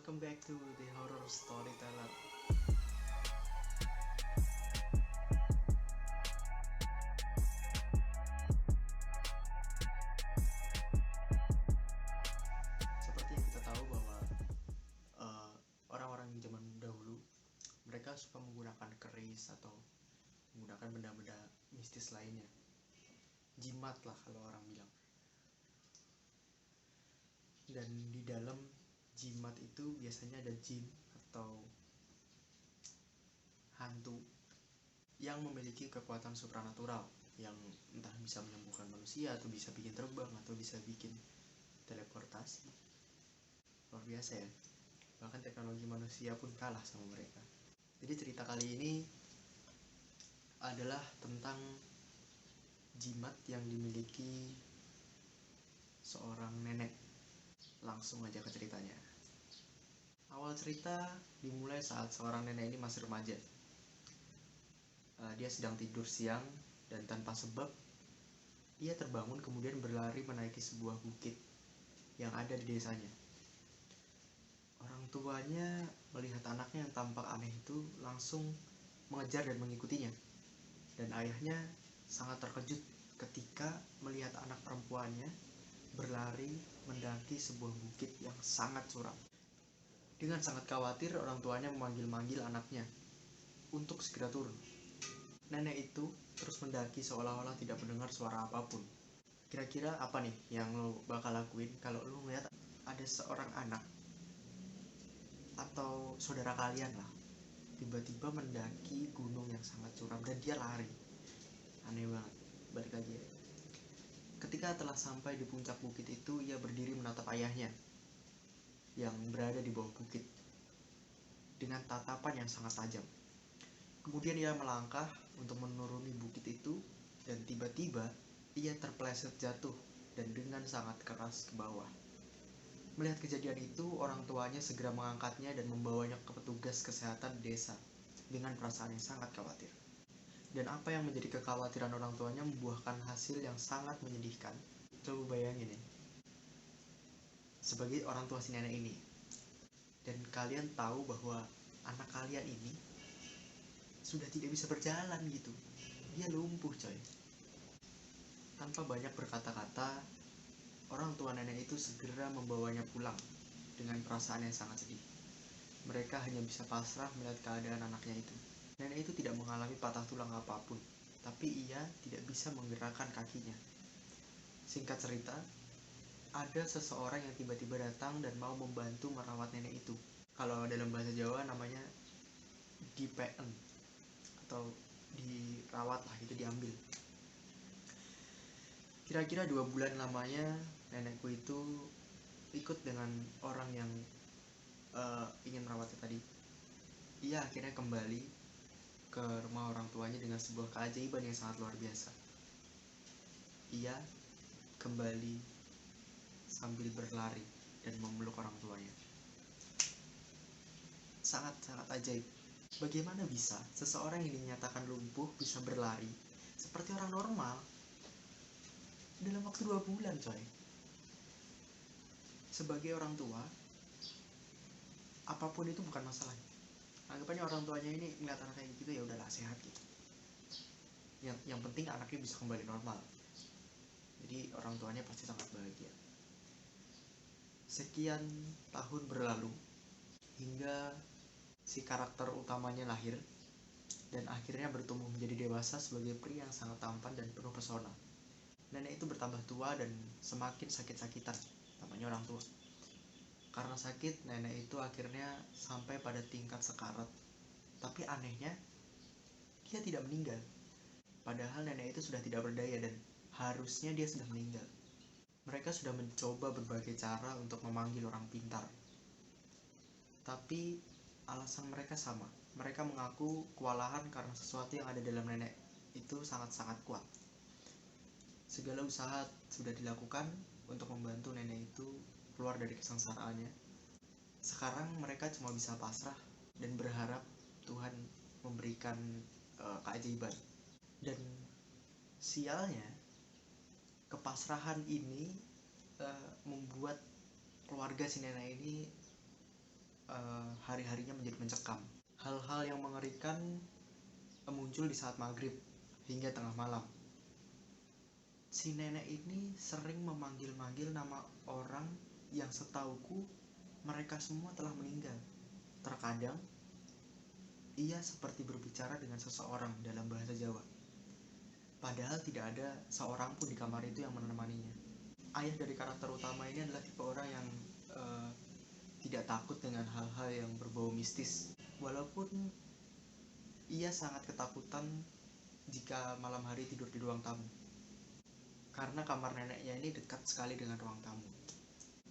welcome back to the Horror Storyteller. Seperti yang kita tahu bahwa orang-orang di zaman dahulu mereka suka menggunakan keris atau menggunakan benda-benda mistis lainnya. Jimat lah kalau orang bilang. Dan di dalam jimat itu biasanya ada jin atau hantu yang memiliki kekuatan supranatural yang entah bisa menyembuhkan manusia atau bisa bikin terbang atau bisa bikin teleportasi. Luar biasa ya, bahkan teknologi manusia pun kalah sama mereka. Jadi cerita kali ini adalah tentang jimat yang dimiliki seorang nenek. Langsung aja ke ceritanya. Awal cerita dimulai saat seorang nenek ini masih remaja. Dia sedang tidur siang dan tanpa sebab ia terbangun kemudian berlari menaiki sebuah bukit yang ada di desanya. Orang tuanya melihat anaknya yang tampak aneh itu langsung mengejar dan mengikutinya. Dan ayahnya sangat terkejut ketika melihat anak perempuannya berlari mendaki sebuah bukit yang sangat curam. Dengan sangat khawatir, orang tuanya memanggil-manggil anaknya untuk segera turun. Nenek itu terus mendaki seolah-olah tidak mendengar suara apapun. Kira-kira apa nih yang lo bakal lakuin kalau lo ngeliat ada seorang anak atau saudara kalian lah tiba-tiba mendaki gunung yang sangat curam dan dia lari? Aneh banget. Balik lagi ya. Ketika telah sampai di puncak bukit itu, ia berdiri menatap ayahnya yang berada di bawah bukit dengan tatapan yang sangat tajam. Kemudian ia melangkah untuk menuruni bukit itu dan tiba-tiba ia terpeleset jatuh dan dengan sangat keras ke bawah. Melihat kejadian itu, orang tuanya segera mengangkatnya dan membawanya ke petugas kesehatan desa dengan perasaan yang sangat khawatir. Dan apa yang menjadi kekhawatiran orang tuanya membuahkan hasil yang sangat menyedihkan. Coba bayangin ya, sebagai orang tua si nenek ini, dan kalian tahu bahwa anak kalian ini sudah tidak bisa berjalan gitu, dia lumpuh coy. Tanpa banyak berkata-kata, orang tua nenek itu segera membawanya pulang dengan perasaan yang sangat sedih. Mereka hanya bisa pasrah melihat keadaan anaknya itu. Nenek itu tidak mengalami patah tulang apapun, tapi ia tidak bisa menggerakkan kakinya. Singkat cerita, ada seseorang yang tiba-tiba datang dan mau membantu merawat nenek itu. Kalau dalam bahasa Jawa namanya dipeen atau dirawat lah, itu diambil. Kira-kira 2 bulan lamanya nenekku itu ikut dengan orang yang ingin merawatnya tadi. Ia akhirnya kembali ke rumah orang tuanya dengan sebuah keajaiban yang sangat luar biasa. Ia kembali sambil berlari dan memeluk orang tuanya. Sangat-sangat ajaib. Bagaimana bisa seseorang yang dinyatakan lumpuh bisa berlari seperti orang normal dalam waktu 2 bulan coy. Sebagai orang tua, apapun itu bukan masalah. Anggapannya orang tuanya ini ngeliat anaknya gitu, ya udahlah, sehat gitu. Yang penting anaknya bisa kembali normal. Jadi orang tuanya pasti sangat bahagia. Sekian tahun berlalu hingga si karakter utamanya lahir dan akhirnya bertumbuh menjadi dewasa sebagai pria yang sangat tampan dan penuh pesona. Nenek itu bertambah tua dan semakin sakit-sakitan, namanya orang tua. Karena sakit, nenek itu akhirnya sampai pada tingkat sekarat. Tapi anehnya, dia tidak meninggal. Padahal nenek itu sudah tidak berdaya dan harusnya dia sudah meninggal. Mereka sudah mencoba berbagai cara untuk memanggil orang pintar. Tapi alasan mereka sama. Mereka mengaku kewalahan karena sesuatu yang ada dalam nenek itu sangat-sangat kuat. Segala usaha sudah dilakukan untuk membantu nenek itu keluar dari kesengsaraannya. Sekarang mereka cuma bisa pasrah dan berharap Tuhan memberikan keajaiban. Dan sialnya, kepasrahan ini membuat keluarga si nenek ini hari-harinya menjadi mencekam. Hal-hal yang mengerikan muncul di saat maghrib hingga tengah malam. Si nenek ini sering memanggil-manggil nama orang yang setauku mereka semua telah meninggal. Terkadang ia seperti berbicara dengan seseorang dalam bahasa Jawa, padahal tidak ada seorang pun di kamar itu yang menemaninya. Ayah dari karakter utama ini adalah tipe orang yang tidak takut dengan hal-hal yang berbau mistis, walaupun ia sangat ketakutan jika malam hari tidur di ruang tamu, karena kamar neneknya ini dekat sekali dengan ruang tamu.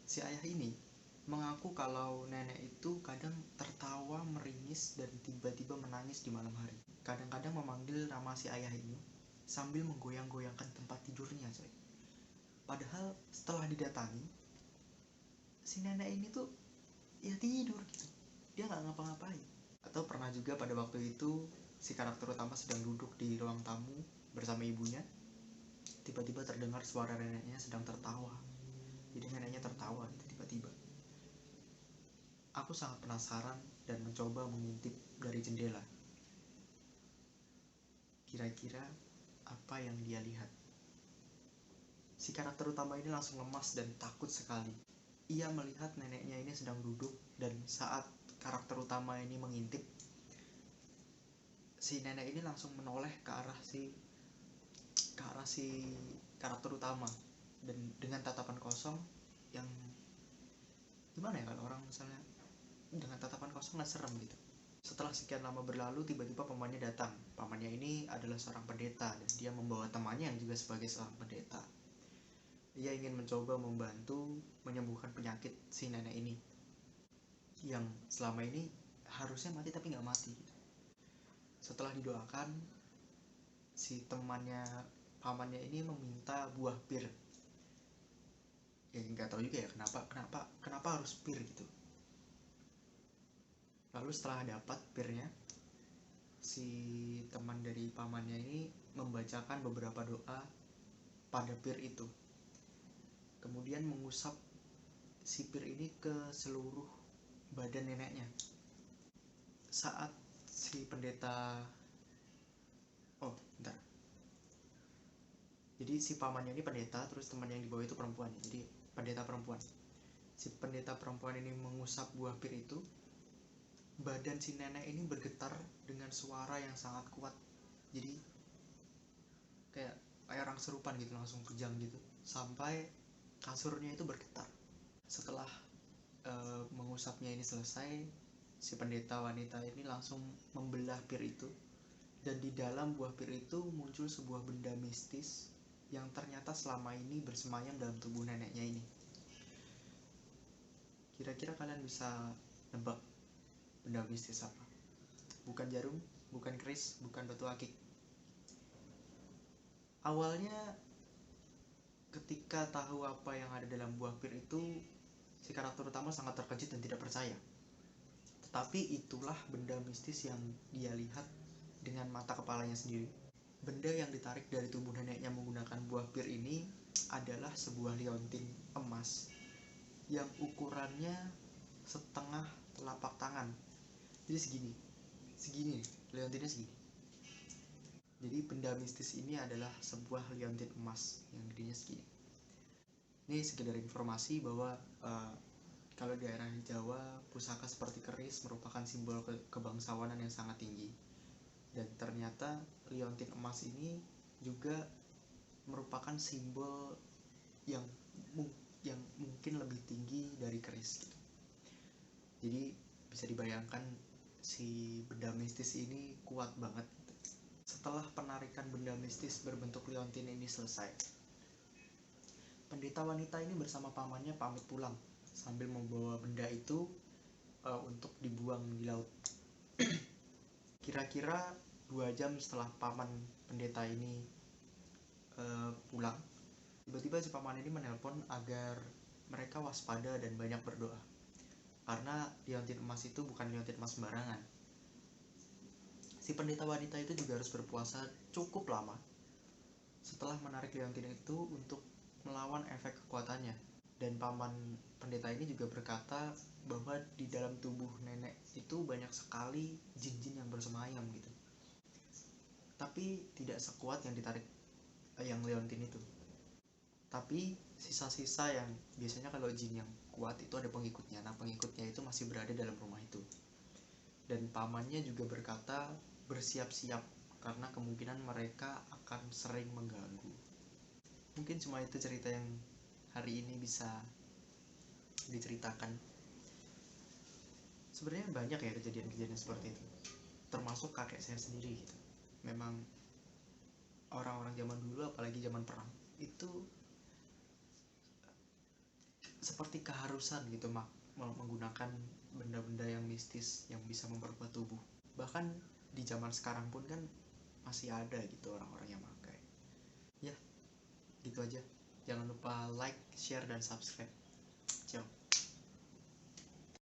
Si ayah ini mengaku kalau nenek itu kadang tertawa meringis dan tiba-tiba menangis di malam hari. Kadang-kadang memanggil nama si ayah ini sambil menggoyang-goyangkan tempat tidurnya, coy. Padahal setelah didatangi, si nenek ini tuh ya tidur gitu, dia nggak ngapa-ngapain. Atau pernah juga pada waktu itu si karakter utama sedang duduk di ruang tamu bersama ibunya, tiba-tiba terdengar suara neneknya sedang tertawa. Jadi neneknya tertawa gitu tiba-tiba. Aku sangat penasaran dan mencoba mengintip dari jendela. Kira-kira apa yang dia lihat? Si karakter utama ini langsung lemas dan takut sekali. Ia melihat neneknya ini sedang duduk, dan saat karakter utama ini mengintip, si nenek ini langsung menoleh ke arah si karakter utama, dan dengan tatapan kosong yang gimana ya, kalau orang misalnya dengan tatapan kosong nggak serem gitu. Setelah sekian lama berlalu, tiba-tiba pamannya datang. Pamannya ini adalah seorang pendeta dan dia membawa temannya yang juga sebagai seorang pendeta. Ia ingin mencoba membantu menyembuhkan penyakit si nenek ini yang selama ini harusnya mati tapi nggak mati gitu. Setelah didoakan, si temannya pamannya ini meminta buah pir. Ya nggak tahu juga ya kenapa harus pir gitu. Lalu setelah dapat pirnya, si teman dari pamannya ini membacakan beberapa doa pada pir itu, kemudian mengusap si pir ini ke seluruh badan neneknya. Saat si pendeta jadi si pamannya ini pendeta, terus temannya yang di bawah itu perempuan, jadi pendeta perempuan. Si pendeta perempuan ini mengusap buah pir itu, badan si nenek ini bergetar dengan suara yang sangat kuat. Jadi kayak orang serupan gitu, langsung kejang gitu, sampai kasurnya itu bergetar. Setelah mengusapnya ini selesai, si pendeta wanita ini langsung membelah pir itu, dan di dalam buah pir itu muncul sebuah benda mistis yang ternyata selama ini bersemayam dalam tubuh neneknya ini. Kira-kira kalian bisa nebak benda mistis apa? Bukan jarum, bukan keris, bukan batu akik. Awalnya ketika tahu apa yang ada dalam buah pir itu, si karakter utama sangat terkejut dan tidak percaya. Tetapi itulah benda mistis yang dia lihat dengan mata kepalanya sendiri. Benda yang ditarik dari tubuh neneknya menggunakan buah pir ini adalah sebuah liontin emas yang ukurannya setengah telapak tangan. Jadi segini liontinnya segini. Jadi benda mistis ini adalah sebuah liontin emas yang gedenya segini. Ini sekedar informasi bahwa kalau di daerah Jawa, pusaka seperti keris merupakan simbol kebangsawanan yang sangat tinggi. Dan ternyata liontin emas ini juga merupakan simbol yang mungkin lebih tinggi dari keris gitu. Jadi bisa dibayangkan si benda mistis ini kuat banget gitu. Setelah penarikan benda mistis berbentuk liontin ini selesai, pendeta wanita ini bersama pamannya pamit pulang sambil membawa benda itu untuk dibuang di laut. Kira-kira 2 jam setelah paman pendeta ini pulang, tiba-tiba si paman ini menelpon agar mereka waspada dan banyak berdoa, karena liontin emas itu bukan liontin emas sembarangan. Si pendeta wanita itu juga harus berpuasa cukup lama setelah menarik liontin itu untuk melawan efek kekuatannya. Dan paman pendeta ini juga berkata bahwa di dalam tubuh nenek itu banyak sekali jin-jin yang bersemayam gitu, tapi tidak sekuat yang ditarik yang Leontin itu. Tapi sisa-sisa yang biasanya kalau jin yang kuat itu ada pengikutnya. Nah, pengikutnya itu masih berada dalam rumah itu. Dan pamannya juga berkata bersiap-siap karena kemungkinan mereka akan sering mengganggu. Mungkin cuma itu cerita yang hari ini bisa diceritakan. Sebenarnya banyak ya kejadian-kejadian seperti itu, termasuk kakek saya sendiri gitu. Memang orang-orang zaman dulu, apalagi zaman perang, itu seperti keharusan gitu menggunakan benda-benda yang mistis yang bisa memperkuat tubuh. Bahkan di zaman sekarang pun kan masih ada gitu orang-orang yang pakai. Ya, gitu aja. Jangan lupa like, share, dan subscribe.